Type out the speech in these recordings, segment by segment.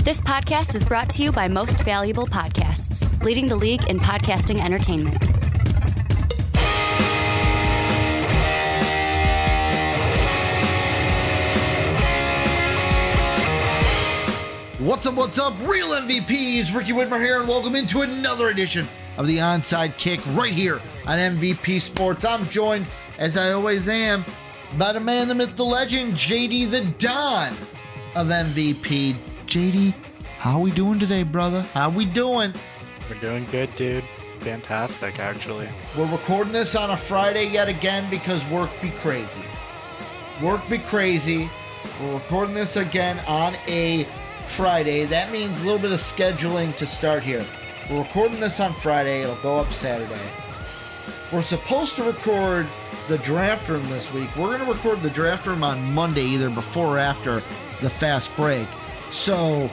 This podcast is brought to you by Most Valuable Podcasts, leading the league in podcasting entertainment. What's up, real MVPs? Ricky Whitmer here, and welcome into another edition of the Onside Kick right here on MVP Sports. I'm joined, as I always am, by the man, the myth, the legend, JD the Don of MVP. JD, how we doing today, brother? How we doing? We're doing good, dude. Fantastic, actually. We're recording this on a Friday yet again because work be crazy. Work be crazy. We're recording this again on a Friday. That means a little bit of scheduling to start here. We're recording this on Friday. It'll go up Saturday. We're supposed to record the draft room this week. We're going to record the draft room on Monday, either before or after the fast break. So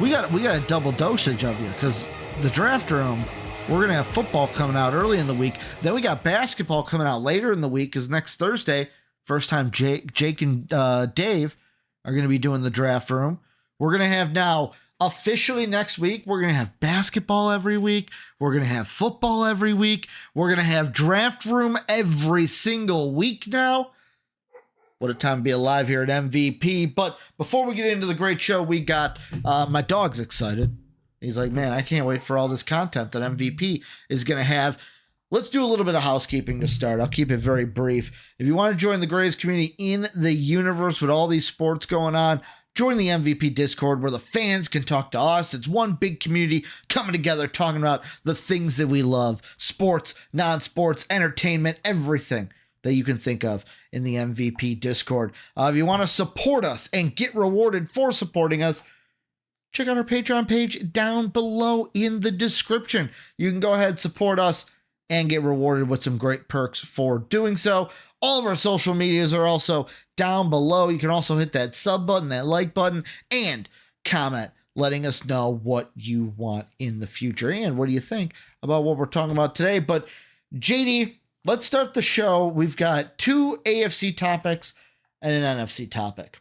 we got a double dosage of you, because the draft room, we're going to have football coming out early in the week. Then we got basketball coming out later in the week, because next Thursday, first time Jake and Dave are going to be doing the draft room. We're going to have now, officially next week, we're going to have basketball every week. We're going to have football every week. We're going to have draft room every single week now. What a time to be alive here at MVP. But before we get into the great show, we got my dog's excited. He's like, man, I can't wait for all this content that MVP is going to have. Let's do a little bit of housekeeping to start. I'll keep it very brief. If you want to join the greatest community in the universe with all these sports going on, join the MVP Discord where the fans can talk to us. It's one big community coming together, talking about the things that we love. Sports, non-sports, entertainment, everything that you can think of in the MVP Discord. If you want to support us and get rewarded for supporting us, check out our Patreon page down below in the description. You can go ahead, support us, and get rewarded with some great perks for doing so. All of our social medias are also down below. You can also hit that sub button, that like button, and comment letting us know what you want in the future and what do you think about what we're talking about today. But JD, let's start the show. We've got two AFC topics and an NFC topic.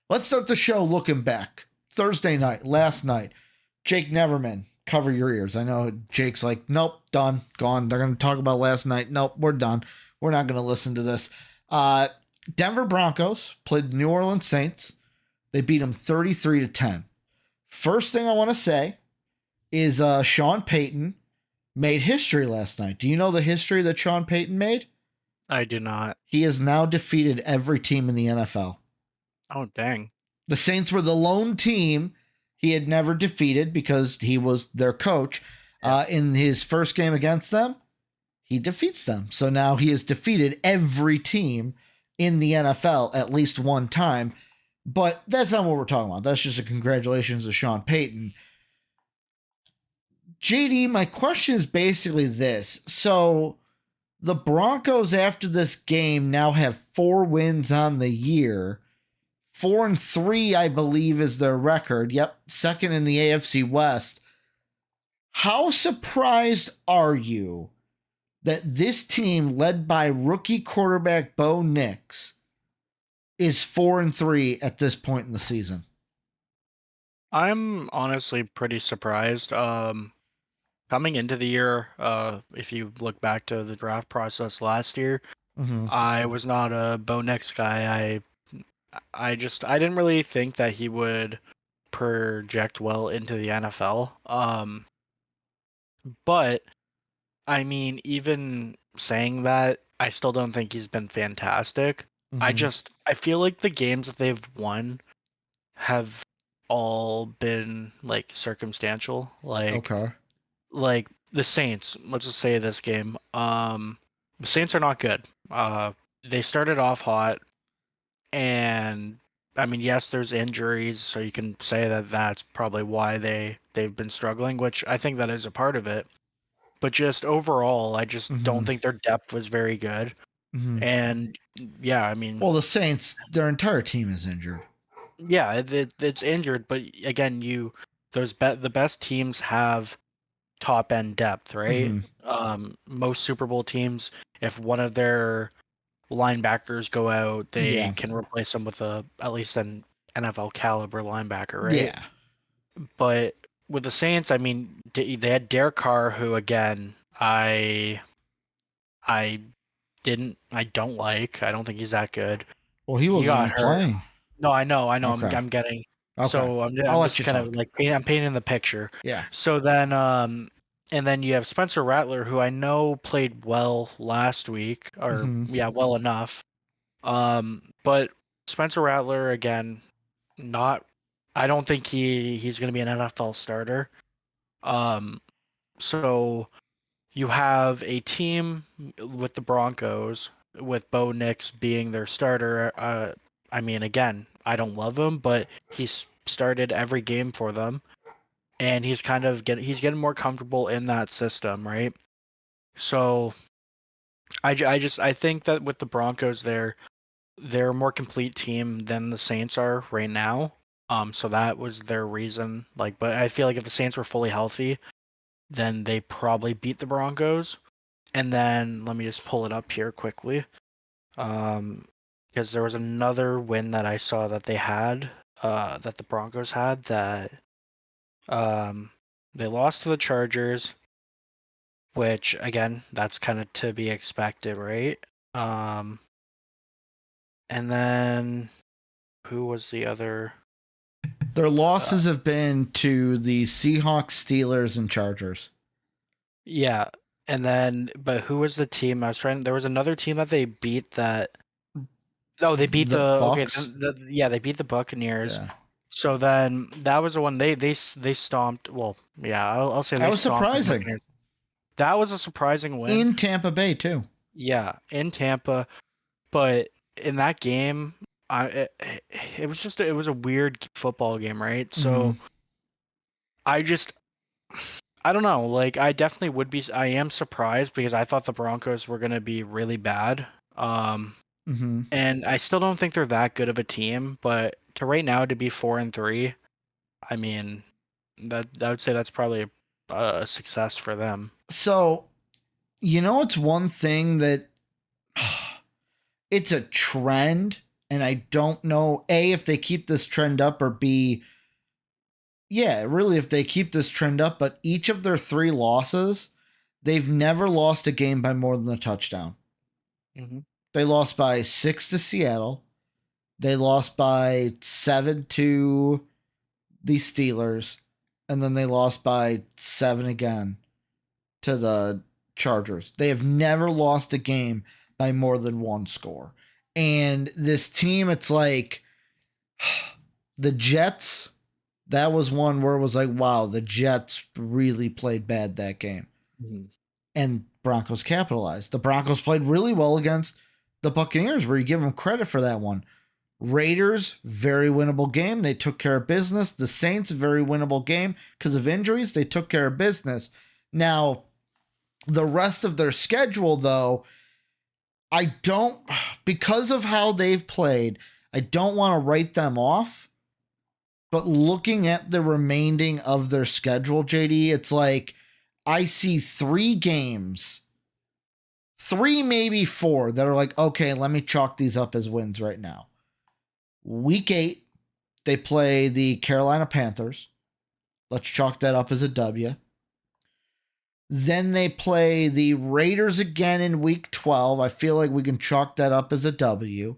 Let's start the show looking back. Thursday night, last night, Jake Neverman, cover your ears. I know Jake's like, nope, done, gone. They're going to talk about last night. Nope, we're done. We're not going to listen to this. Denver Broncos played the New Orleans Saints. They beat them 33-10. First thing I want to say is Sean Payton made history last night. Do you know the history that Sean Payton made? I do not. He has now defeated every team in the NFL. Oh, dang. The Saints were the lone team he had never defeated because he was their coach. In his first game against them, he defeats them. So now he has defeated every team in the NFL at least one time. But that's not what we're talking about. That's just a congratulations to Sean Payton. JD, my question is basically this. So the Broncos after this game now have 4 wins on the year. 4-3, I believe, is their record. Yep, second in the AFC West. How surprised are you that this team, led by rookie quarterback Bo Nix, is 4-3 at this point in the season? I'm honestly pretty surprised. Coming into the year, if you look back to the draft process last year, I was not a Bo Nix guy. I didn't really think that he would project well into the NFL. But I mean, even saying that, I still don't think he's been fantastic. I feel like the games that they've won have all been like circumstantial. Like the Saints, let's just say this game. The Saints are not good. They started off hot. And I mean, yes, there's injuries, so you can say that that's probably why they've been struggling, which I think that is a part of it. But just overall, I just don't think their depth was very good. And yeah, I mean, well, the Saints, their entire team is injured. Yeah, it's injured, but again, the best teams have top end depth, right? Most Super Bowl teams, if one of their linebackers go out, they can replace them with at least an NFL caliber linebacker, right? Yeah. But with the Saints, I mean, they had Derek Carr, who again, I I don't like. I don't think he's that good. Well, he He wasn't got even hurt. playing. No, I know. Okay. I'm getting. Okay. So I'll I'm let just you kind of talk. like I'm painting the picture. Yeah. So then and then you have Spencer Rattler, who I know played well last week, or Hmm. yeah, well enough. But Spencer Rattler again, not. I don't think he's going to be an NFL starter. Um, so you have a team with the Broncos with Bo Nix being their starter. I mean, again, I don't love him, but he's started every game for them, and he's kind of getting more comfortable in that system, right? So I think that with the Broncos, they're a more complete team than the Saints are right now. So that was their reason. Like, but I feel like if the Saints were fully healthy, then they probably beat the Broncos. And then let me just pull it up here quickly. Because there was another win that I saw that they had, that the Broncos had that they lost to the Chargers, which again, that's kind of to be expected, right? Um, and then who was the other? Their losses have been to the Seahawks, Steelers, and Chargers. Yeah, and then but who was the team I was trying? There was another team that they beat that. No, they beat The the okay. Bucks. Yeah, they beat the Buccaneers. Yeah. So then that was the one they stomped. Well, yeah, I'll say That they was stomped the surprising. Buccaneers. That was a surprising win. In Tampa Bay, too. Yeah, in Tampa, but in that game, it was just it was a weird football game, right? So I just I don't know. Like I definitely would be. I am surprised because I thought the Broncos were gonna be really bad. And I still don't think they're that good of a team. But to right now to be 4-3, I mean, that I would say that's probably a success for them. So, it's one thing that it's a trend, and I don't know, A, if they keep this trend up, or B, yeah, really, if they keep this trend up, but each of their 3 losses, they've never lost a game by more than a touchdown. Mm-hmm. They lost by 6 to Seattle. They lost by 7 to the Steelers. And then they lost by 7 again to the Chargers. They have never lost a game by more than 1 score. And this team, it's like the Jets, that was one where it was like, wow, the Jets really played bad that game. Mm-hmm. And Broncos capitalized. The Broncos played really well against the Buccaneers, where you give them credit for that one. Raiders, very winnable game. They took care of business. The Saints, very winnable game. Because of injuries, they took care of business. Now, the rest of their schedule, though, because of how they've played, I don't want to write them off. But looking at the remaining of their schedule, JD, it's like I see 3 games, 3, maybe 4, that are like, okay, let me chalk these up as wins right now. Week 8, they play the Carolina Panthers. Let's chalk that up as a W. Then they play the Raiders again in week 12. I feel like we can chalk that up as a W.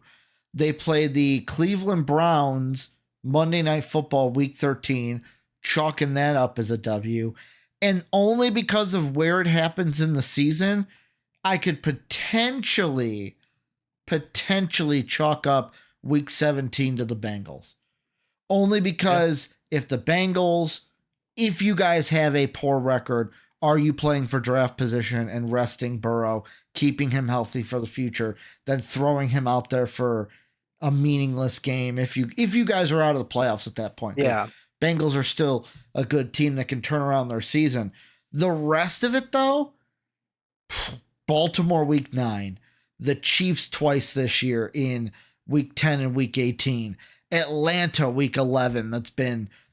They play the Cleveland Browns Monday Night Football week 13, chalking that up as a W. And only because of where it happens in the season, I could potentially chalk up week 17 to the Bengals. Only because if you guys have a poor record, are you playing for draft position and resting Burrow, keeping him healthy for the future, then throwing him out there for a meaningless game if you guys are out of the playoffs at that point? Yeah. Bengals are still a good team that can turn around their season. The rest of it, though, Baltimore week 9, the Chiefs twice this year in week 10 and week 18, Atlanta week 11,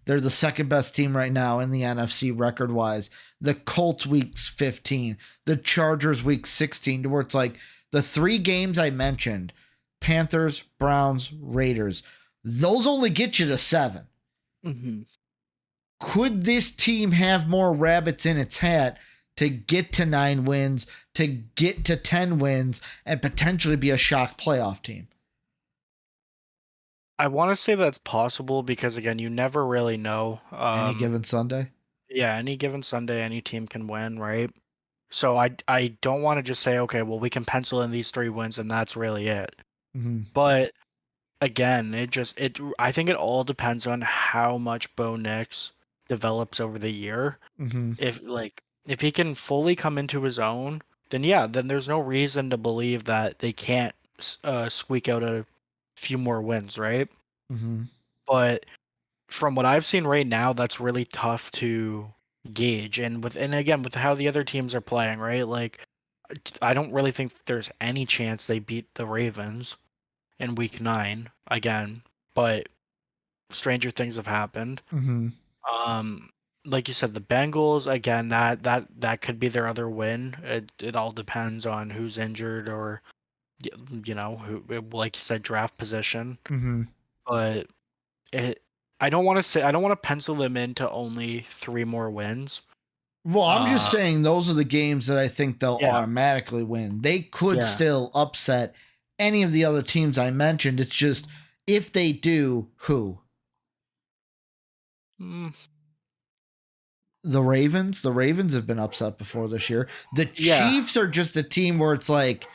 they're the second best team right now in the NFC record wise. The Colts week 15, the Chargers week 16, to where it's like the 3 games I mentioned, Panthers, Browns, Raiders, Those only get you to 7. Mm-hmm. Could this team have more rabbits in its hat to get to 9 wins, to get to 10 wins, and potentially be a shock playoff team? I want to say that's possible because, again, you never really know. Any given Sunday? Yeah, any given Sunday, any team can win, right? So I don't want to just say, okay, well, we can pencil in these 3 wins and that's really it. Mm-hmm. But again, I think it all depends on how much Bo Nix develops over the year. Mm-hmm. If he can fully come into his own, then yeah, then there's no reason to believe that they can't squeak out a few more wins, right? Mm-hmm. But from what I've seen right now, that's really tough to gauge. And again, with how the other teams are playing, right? Like, I don't really think there's any chance they beat the Ravens in week 9 again, but stranger things have happened. Mm-hmm. Like you said, the Bengals again. That could be their other win. It all depends on who's injured or who, like you said, draft position. Mm-hmm. But it. I don't want to pencil them into only 3 more wins. Well, I'm just saying those are the games that I think they'll Yeah. automatically win. They could still upset any of the other teams I mentioned. It's just if they do, who? The Ravens. The Ravens have been upset before this year. The Chiefs are just a team where it's like,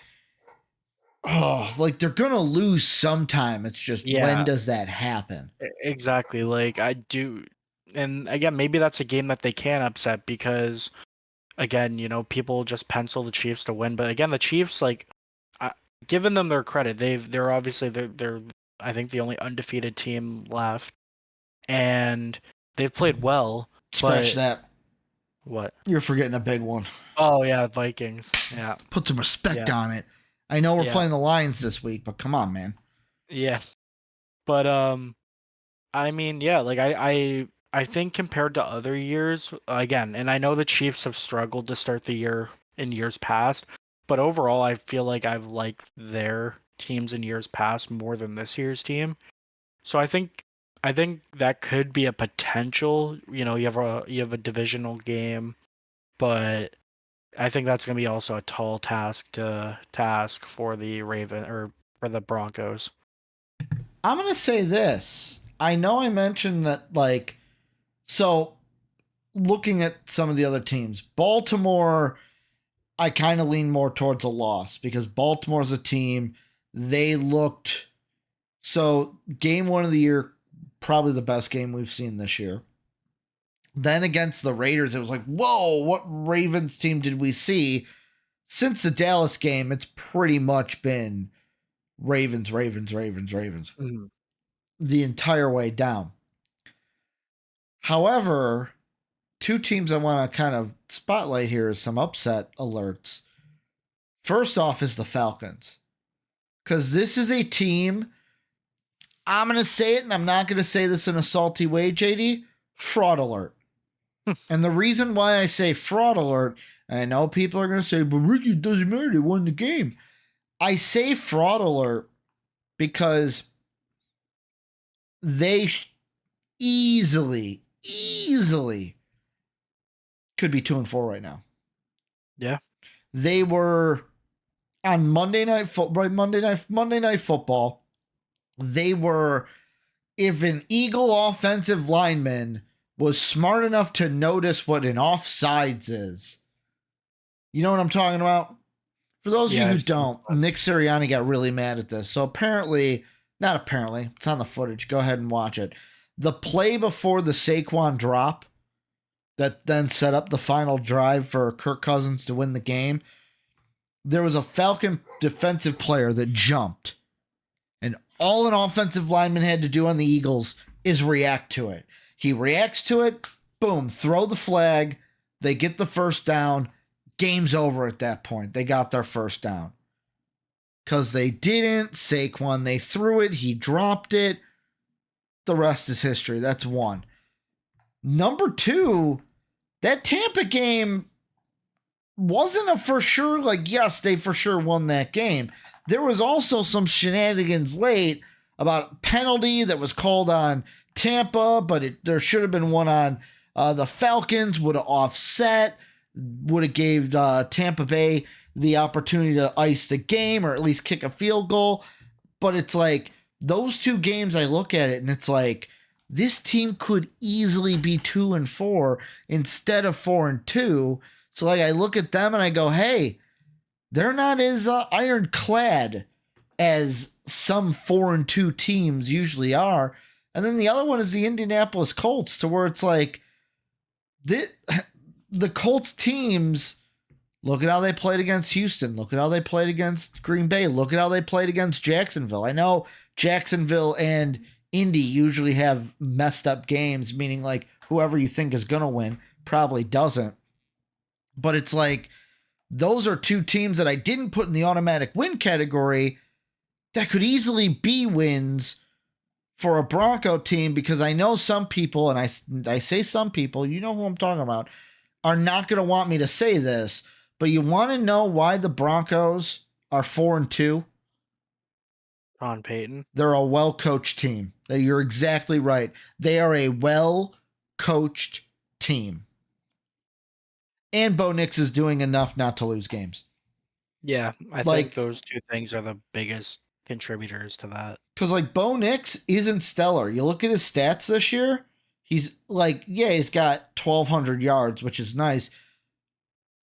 like they're gonna lose sometime. It's just when does that happen? Exactly. Like I do, and again, maybe that's a game that they can upset because, again, people just pencil the Chiefs to win. But again, the Chiefs, like, giving them their credit, they're obviously they're I think the only undefeated team left, and they've played well. Scratch that. What? You're forgetting a big one. Oh yeah, Vikings. Yeah. Put some respect on it. I know we're playing the Lions this week, but come on, man. Yes. But I mean, yeah, like I think compared to other years, again, and I know the Chiefs have struggled to start the year in years past, but overall I feel like I've liked their teams in years past more than this year's team. So I think that could be a potential, you have a divisional game, but I think that's going to be also a tall task for the for the Broncos. I'm going to say this. I know I mentioned that, like, so looking at some of the other teams, Baltimore, I kind of lean more towards a loss because Baltimore's a team, they looked, so game 1 of the year, probably the best game we've seen this year. Then against the Raiders, it was like, whoa, what Ravens team did we see? Since the Dallas game, it's pretty much been Ravens Mm-hmm. the entire way down. However, 2 teams I want to kind of spotlight here as some upset alerts. First off is the Falcons. Because this is a team, I'm going to say it, and I'm not going to say this in a salty way, JD, fraud alert. And the reason why I say fraud alert, and I know people are going to say, but Ricky, it doesn't matter, they won the game. I say fraud alert because they easily could be 2-4 right now. Yeah. They were on Monday Night Football. They were, if an Eagle offensive lineman was smart enough to notice what an offsides is. You know what I'm talking about? For those of you who don't, Nick Sirianni got really mad at this. So not apparently, it's on the footage. Go ahead and watch it. The play before the Saquon drop that then set up the final drive for Kirk Cousins to win the game, there was a Falcon defensive player that jumped. And all an offensive lineman had to do on the Eagles is react to it. He reacts to it, boom, throw the flag, they get the first down, game's over at that point. They got their first down. Because they didn't, Saquon, they threw it, he dropped it. The rest is history. That's 1. Number 2, that Tampa game wasn't a for sure, like, yes, they for sure won that game. There was also some shenanigans late about a penalty that was called on Tampa, but there should have been one on the Falcons, would have offset, would have gave Tampa Bay the opportunity to ice the game or at least kick a field goal. But it's like those two games, I look at it and it's like this team could easily be 2-4 instead of 4-2. So like I look at them and I go, hey, they're not as ironclad as some 4-2 teams usually are. And then the other one is the Indianapolis Colts, to where it's like the Colts teams, look at how they played against Houston. Look at how they played against Green Bay. Look at how they played against Jacksonville. I know Jacksonville and Indy usually have messed up games, meaning like whoever you think is going to win probably doesn't. But it's like those are two teams that I didn't put in the automatic win category that could easily be wins for a Bronco team, because I know some people, and I say some people, you know who I'm talking about, are not going to want me to say this, but you want to know why the Broncos are 4-2? Sean Payton. They're a well-coached team. You're exactly right. They are a well-coached team. And Bo Nix is doing enough not to lose games. Yeah, I think those two things are the biggest contributors to that. Because like Bo Nix isn't stellar. You look at his stats this year, he's like, yeah, he's got 1,200 yards, which is nice.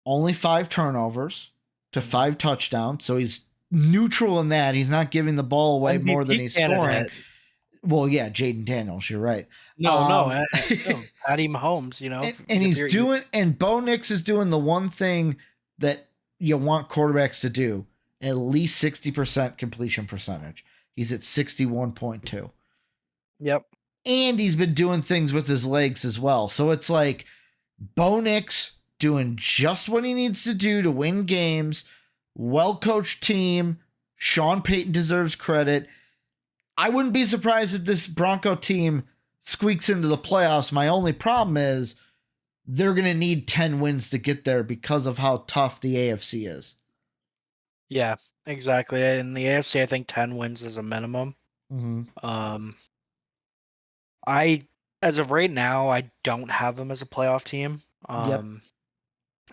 Only 5 turnovers to 5 touchdowns. So he's neutral in that. He's not giving the ball away MVP more than he's scoring. candidate. Well, yeah, Jaden Daniels, you're right. No, Patty Mahomes, you know. And he's doing, and Bo Nix is doing the one thing that you want quarterbacks to do, at least 60% completion percentage. He's at 61.2. Yep. And he's been doing things with his legs as well. So it's like Bo Nix doing just what he needs to do to win games. Well-coached team. Sean Payton deserves credit. I wouldn't be surprised if this Bronco team squeaks into the playoffs. My only problem is they're going to need 10 wins to get there because of how tough the AFC is. Yeah, exactly. In the AFC, I think 10 wins is a minimum. Mm-hmm. As of right now, I don't have them as a playoff team. Yep.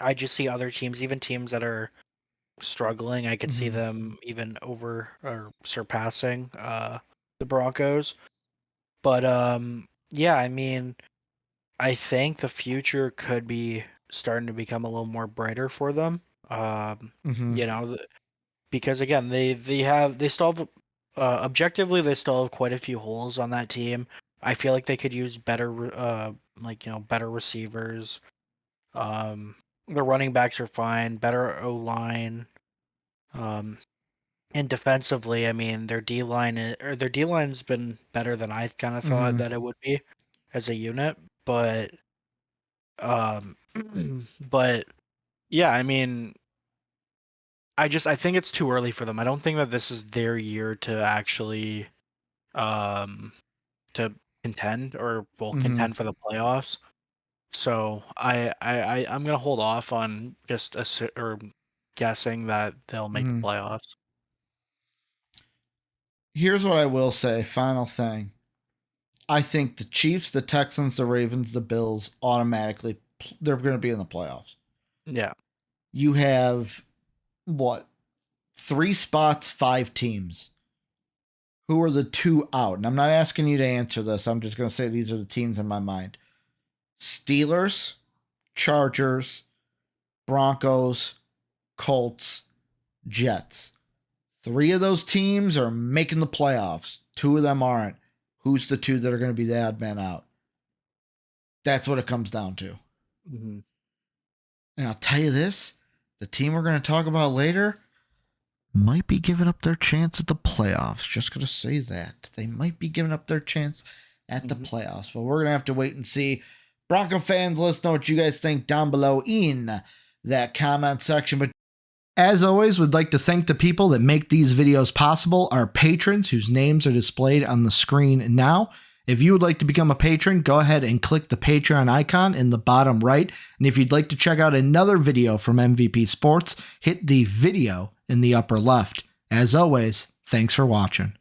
I just see other teams, even teams that are struggling. I could see Mm-hmm. them even over or surpassing the Broncos. But yeah, I mean, I think the future could be starting to become a little more brighter for them. Mm-hmm. You know, because again, they still have objectively they still have quite a few holes on that team. I feel like they could use better better receivers. The running backs are fine, better O-line. And defensively, I mean, their D-line's been better than I kind of thought that it would be as a unit, but but yeah, I mean, I think it's too early for them. I don't think that this is their year to actually to contend or contend for the playoffs. So I'm gonna hold off on just guessing that they'll make the playoffs. Here's what I will say. Final thing. I think the Chiefs, the Texans, the Ravens, the Bills automatically, they're going to be in the playoffs. Yeah. You have, 3 spots, 5 teams. Who are the 2 out? And I'm not asking you to answer this. I'm just going to say these are the teams in my mind. Steelers, Chargers, Broncos, Colts, Jets. 3 of those teams are making the playoffs. 2 of them aren't. Who's the 2 that are going to be the odd man out? That's what it comes down to. Mm-hmm. And I'll tell you this, the team we're going to talk about later might be giving up their chance at the playoffs. Just going to say that. They might be giving up their chance at the playoffs. But we're going to have to wait and see. Bronco fans, let us know what you guys think down below in that comment section. But as always, we'd like to thank the people that make these videos possible, our patrons whose names are displayed on the screen now. If you would like to become a patron, go ahead and click the Patreon icon in the bottom right. And if you'd like to check out another video from MVP Sports, hit the video in the upper left. As always, thanks for watching.